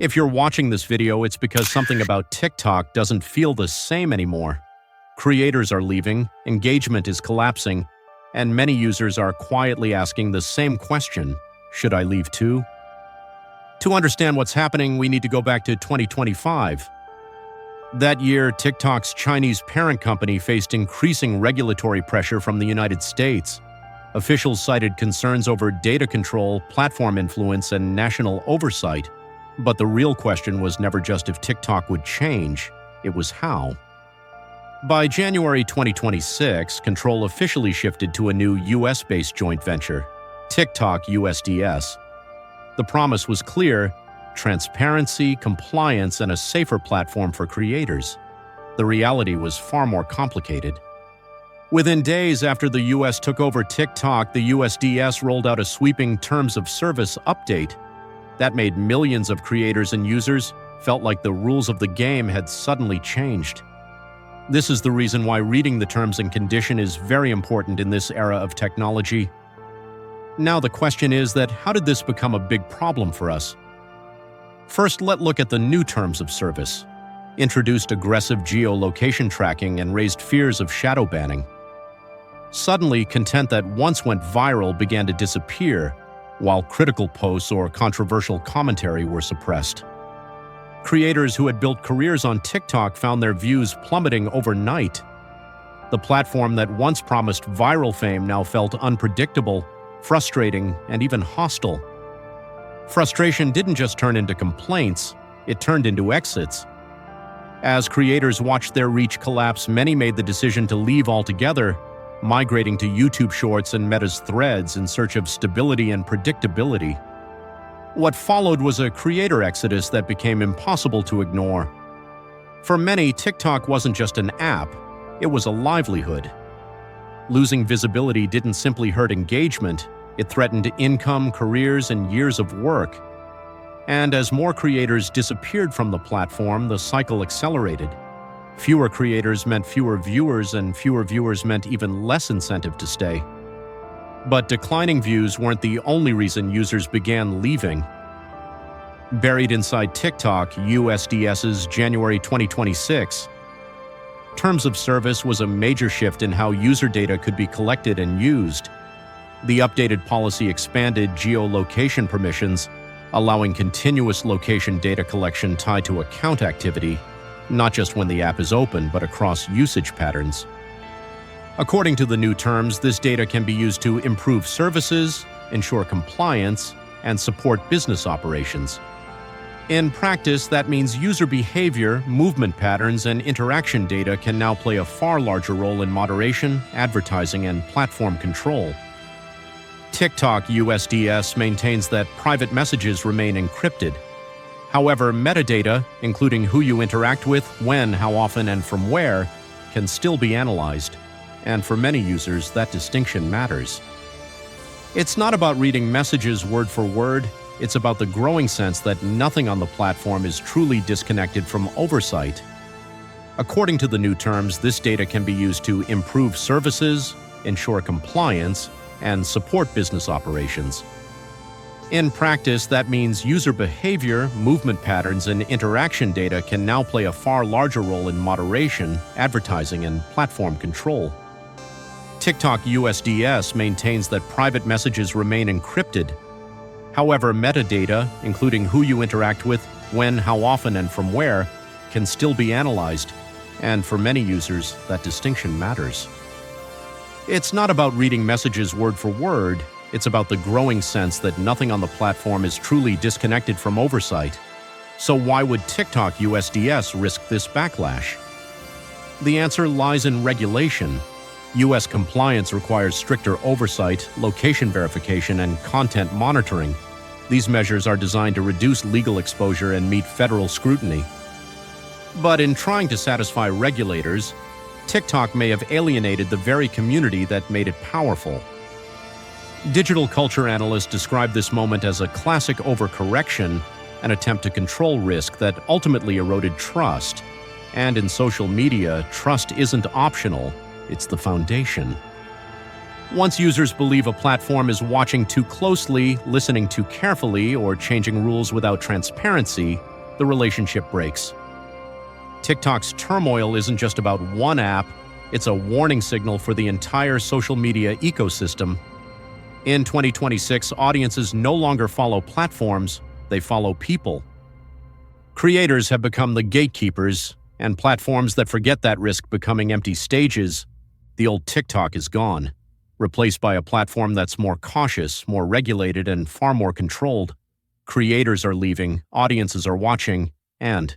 If you're watching this video, it's because something about TikTok doesn't feel the same anymore. Creators are leaving, engagement is collapsing, and many users are quietly asking the same question: should I leave too? To understand what's happening, we need to go back to 2025. That year, TikTok's Chinese parent company faced increasing regulatory pressure from the United States. Officials cited concerns over data control, platform influence, and national oversight. But the real question was never just if TikTok would change, it was how. By January 2026, control officially shifted to a new US-based joint venture, TikTok USDS. The promise was clear: transparency, compliance, and a safer platform for creators. The reality was far more complicated. Within days after the US took over TikTok, the USDS rolled out a sweeping terms of service update. That made millions of creators and users felt like the rules of the game had suddenly changed. This is the reason why reading the terms and condition is very important in this era of technology. Now the question is that how did this become a big problem for us? First, let's look at the new terms of service. Introduced aggressive geolocation tracking and raised fears of shadow banning. Suddenly, content that once went viral began to disappear, while critical posts or controversial commentary were suppressed. Creators who had built careers on TikTok found their views plummeting overnight. The platform that once promised viral fame now felt unpredictable, frustrating, and even hostile. Frustration didn't just turn into complaints, it turned into exits. As creators watched their reach collapse, many made the decision to leave altogether, migrating to YouTube Shorts and Meta's Threads in search of stability and predictability. What followed was a creator exodus that became impossible to ignore. For many, TikTok wasn't just an app, it was a livelihood. Losing visibility didn't simply hurt engagement, it threatened income, careers, and years of work. And as more creators disappeared from the platform, the cycle accelerated. Fewer creators meant fewer viewers, and fewer viewers meant even less incentive to stay. But declining views weren't the only reason users began leaving. Buried inside TikTok USDS's January 2026, Terms of Service was a major shift in how user data could be collected and used. The updated policy expanded geolocation permissions, allowing continuous location data collection tied to account activity, not just when the app is open, but across usage patterns. According to the new terms, this data can be used to improve services, ensure compliance, and support business operations. In practice, that means user behavior, movement patterns, and interaction data can now play a far larger role in moderation, advertising, and platform control. TikTok USDS maintains that private messages remain encrypted. However, metadata, including who you interact with, when, how often, and from where, can still be analyzed. And for many users, that distinction matters. It's not about reading messages word for word, it's about the growing sense that nothing on the platform is truly disconnected from oversight. According to the new terms, this data can be used to improve services, ensure compliance, and support business operations. In practice, that means user behavior, movement patterns, and interaction data can now play a far larger role in moderation, advertising, and platform control. TikTok USDS maintains that private messages remain encrypted. However, metadata, including who you interact with, when, how often, and from where, can still be analyzed, and for many users, that distinction matters. It's not about reading messages word for word, it's about the growing sense that nothing on the platform is truly disconnected from oversight. So why would TikTok USDS risk this backlash? The answer lies in regulation. US compliance requires stricter oversight, location verification, and content monitoring. These measures are designed to reduce legal exposure and meet federal scrutiny. But in trying to satisfy regulators, TikTok may have alienated the very community that made it powerful. Digital culture analysts describe this moment as a classic overcorrection, an attempt to control risk that ultimately eroded trust. And in social media, trust isn't optional, it's the foundation. Once users believe a platform is watching too closely, listening too carefully, or changing rules without transparency, the relationship breaks. TikTok's turmoil isn't just about one app, it's a warning signal for the entire social media ecosystem. In 2026, audiences no longer follow platforms, they follow people. Creators have become the gatekeepers, and platforms that forget that risk becoming empty stages. The old TikTok is gone, replaced by a platform that's more cautious, more regulated, and far more controlled. Creators are leaving, audiences are watching, and